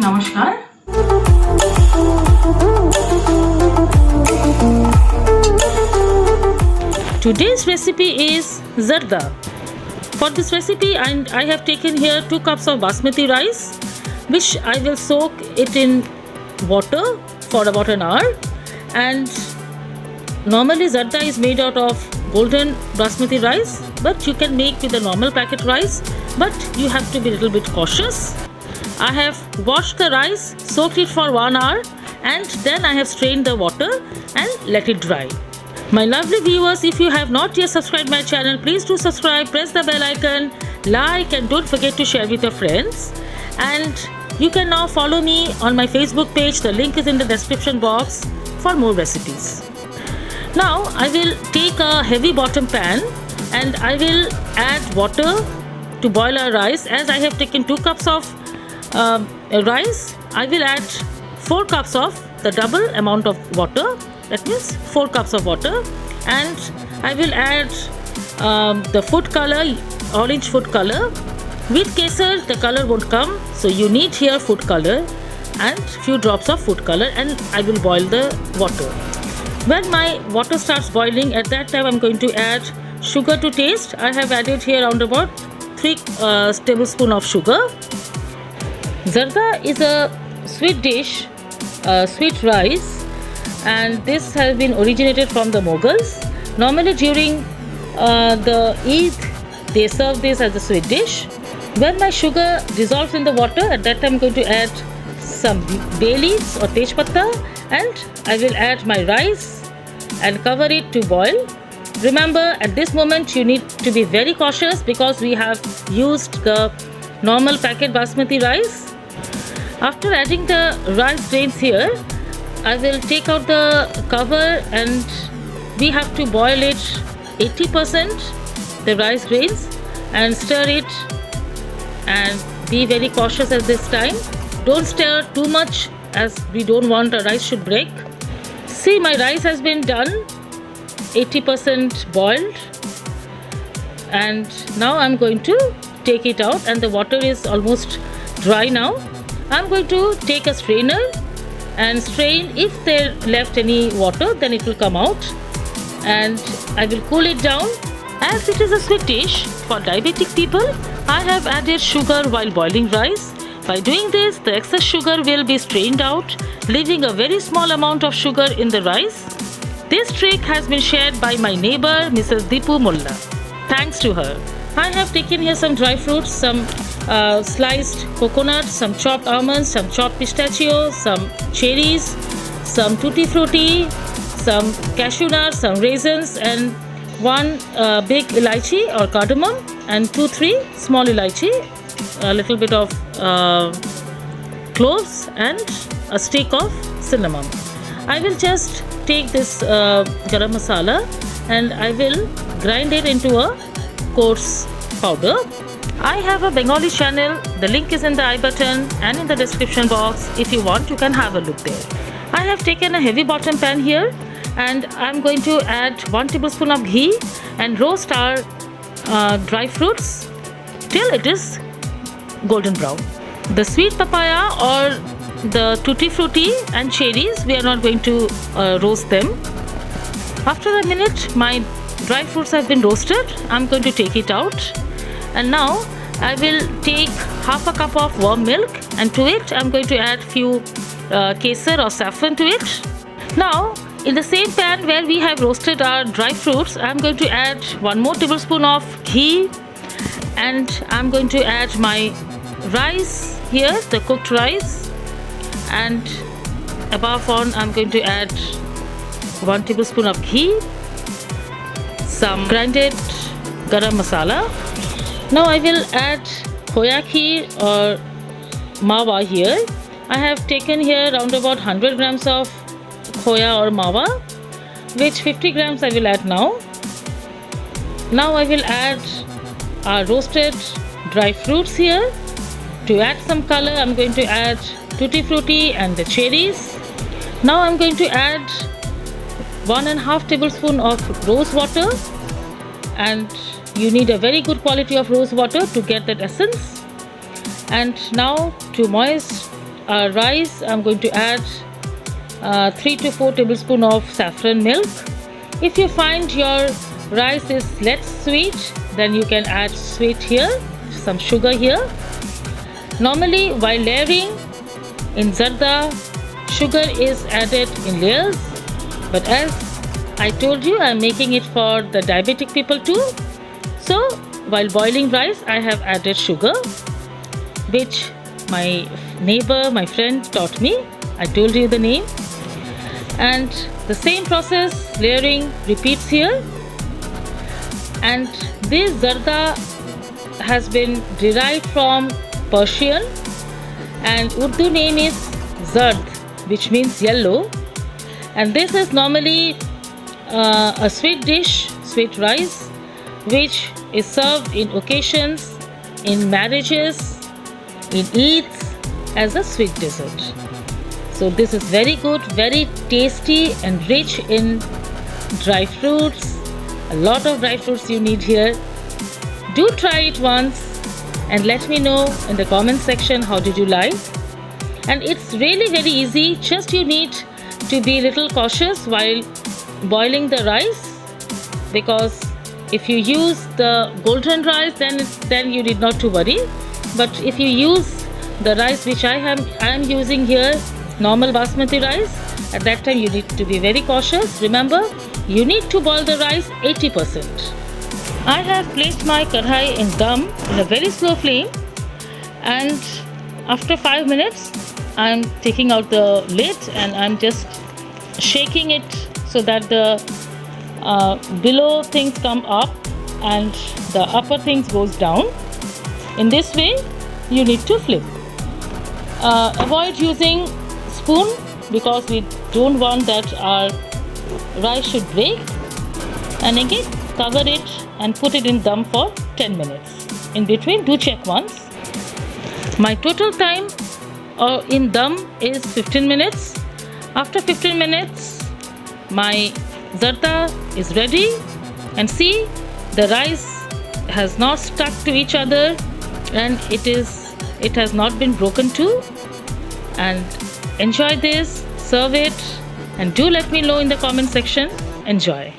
Namaskar. Today's recipe is zarda. For this recipe, I have taken here 2 cups of basmati rice, which I will soak it in water for about an hour. And normally zarda is made out of golden basmati rice, but you can make with a normal packet rice, but you have to be a little bit cautious. I have washed the rice, soaked it for 1 hour, and then I have strained the water and let it dry. My lovely viewers, if you have not yet subscribed my channel, please do subscribe, press the bell icon, like, and don't forget to share with your friends. And you can now follow me on my Facebook page. The link is in the description box for more recipes. Now I will take a heavy bottom pan and I will add water to boil our rice. As I have taken 2 cups of rice, I will add 4 cups of the double amount of water. That means 4 cups of water, and I will add the food color, orange food color. With kesar the color won't come, so you need here food color and few drops of food color, and I will boil the water. When my water starts boiling, at that time I'm going to add sugar to taste. I have added here around about 3 tablespoons of sugar. Zarda is a sweet dish, sweet rice, and this has been originated from the Mughals. Normally during the Eid, they serve this as a sweet dish. When my sugar dissolves in the water, at that time I'm going to add some bay leaves or tej patta, and I will add my rice and cover it to boil. Remember, at this moment you need to be very cautious because we have used the normal packet basmati rice. After adding the rice grains here, I will take out the cover and we have to boil it 80%, the rice grains, and stir it, and be very cautious at this time. Don't stir too much as we don't want the rice should break. See, my rice has been done 80% boiled, and now I'm going to take it out, and the water is almost dry now. I'm going to take a strainer and strain. If there left any water, then it will come out, and I will cool it down. As it is a sweet dish for diabetic people, I have added sugar while boiling rice. By doing this, the excess sugar will be strained out, leaving a very small amount of sugar in the rice. This trick has been shared by my neighbor Mrs. Deepu Mulla. Thanks to her. I have taken here some dry fruits, some sliced coconut, some chopped almonds, some chopped pistachios, some cherries, some tutti frutti, some cashew nuts, some raisins, and 1 big elaichi or cardamom, and 2-3 small elaichi, a little bit of cloves, and a stick of cinnamon. I will just take this garam masala and I will grind it into a coarse powder. I have a Bengali channel. The link is in the I button and in the description box. If you want, you can have a look there. I have taken a heavy bottom pan here, and I'm going to add 1 tablespoon of ghee and roast our dry fruits till it is golden brown. The sweet papaya or the tutti frutti and cherries, we are not going to roast them. After a minute, my dry fruits have been roasted. I'm going to take it out, and now I will take half a cup of warm milk, and to it I'm going to add few kesar or saffron to it. Now in the same pan where we have roasted our dry fruits, I'm going to add 1 more tablespoon of ghee, and I'm going to add my rice here, the cooked rice, and above all I'm going to add 1 tablespoon of ghee, some grinded garam masala. Now I will add khoya kheer or mawa here. I have taken here around about 100 grams of khoya or mawa, which 50 grams I will add now. Now I will add our roasted dry fruits here. To add some color, I'm going to add tutti frutti and the cherries. Now I'm going to add 1.5 tablespoon of rose water, and you need a very good quality of rose water to get that essence. And now to moist rice, I'm going to add 3 to 4 tablespoons of saffron milk. If you find your rice is less sweet, then you can add sweet here, some sugar here. Normally while layering in zarda, sugar is added in layers, but as I told you, I'm making it for the diabetic people too. So while boiling rice, I have added sugar, which my neighbor, my friend taught me. I told you the name. And the same process, layering, repeats here. And this zarda has been derived from Persian, and Urdu name is zard, which means yellow. And this is normally a sweet dish, sweet rice, which is served in occasions, in marriages, in Eids as a sweet dessert. So this is very good, very tasty and rich in dry fruits. A lot of dry fruits you need here. Do try it once and let me know in the comment section how did you like. And it's really very easy, just you need to be a little cautious while boiling the rice, because if you use the golden rice, then you need not to worry. But if you use the rice which I am using here, normal basmati rice, at that time you need to be very cautious. Remember, you need to boil the rice 80%. I have placed my kadhai in dum in a very slow flame, and after 5 minutes I am taking out the lid and I am just shaking it so that the below things come up and the upper things goes down. In this way you need to flip. Avoid using spoon because we don't want that our rice should break. And again, cover it and put it in dum for 10 minutes. In between, do check once. My total time in dum is 15 minutes. After 15 minutes, my zarda is ready, and see, the rice has not stuck to each other and it has not been broken too. And enjoy this, serve it, and do let me know in the comment section. Enjoy.